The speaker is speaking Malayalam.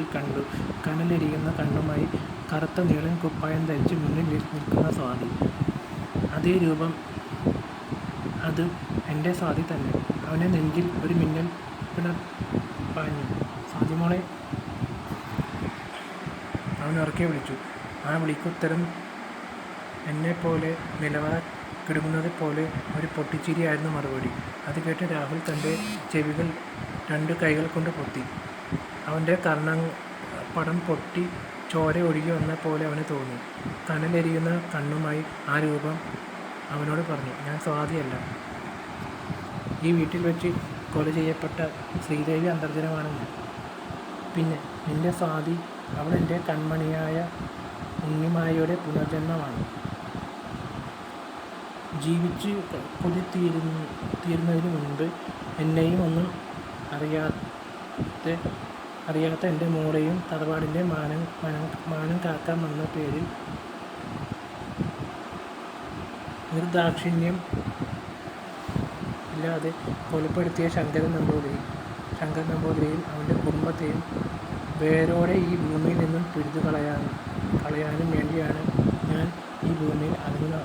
രാഹുൽ കണ്ടു. കനലെരിയുന്ന കണ്ണുമായി കറുത്ത നീളൻ കുപ്പായം ധരിച്ച് മുന്നിൽ നിൽക്കുന്ന സ്വാതി. അതേ രൂപം, അത് എൻ്റെ സ്വാതി തന്നെ. അവൻ്റെ നെഞ്ചിൽ ഒരു മിന്നൽ പാഞ്ഞു. "സ്വാതി മോളെ!" അവൻ ഉറക്കെ വിളിച്ചു. ആ വിളിക്കുത്തരം എന്നെപ്പോലെ നിലവറ കിടുങ്ങുന്നത് പോലെ ഒരു പൊട്ടിച്ചിരിയായിരുന്നു മറുപടി. അത് കേട്ട് രാഹുൽ തൻ്റെ ചെവികൾ 2 കൈകൾ കൊണ്ട് പൊത്തി. അവൻ്റെ കർണപടം പൊട്ടി ചോര ഒഴുകി വന്ന പോലെ അവന് തോന്നി. കനലെരിയുന്ന കണ്ണുമായി ആ രൂപം അവനോട് പറഞ്ഞു, "ഞാൻ സ്വാതിയല്ല. ഈ വീട്ടിൽ വെച്ച് കൊല ചെയ്യപ്പെട്ട ശ്രീദേവി അന്തർജനമാണ് ഞാൻ. പിന്നെ നിന്റെ സ്വാതി, അവൾ എൻ്റെ കൺമണിയായ ഉണ്ണിമായയുടെ പുനർജന്മമാണ്. ജീവിച്ച് കൊതി തീരുന്നതിന് മുൻപ് എന്നെയും ഒന്നും അറിയാത്ത എൻ്റെ മോളെയും തറവാടിൻ്റെ മാനം കാക്കാമെന്ന പേരിൽ നിർദാക്ഷിണ്യം ഇല്ലാതെ കൊലപ്പെടുത്തിയ ശങ്കരൻ നമ്പൂതിരിയെയും അവൻ്റെ കുടുംബത്തെയും വേരോടെ ഈ ഭൂമിയിൽ നിന്നും പിഴുതു കളയാനും വേണ്ടിയാണ് ഞാൻ ഈ ഭൂമിയിൽ അലഞ്ഞു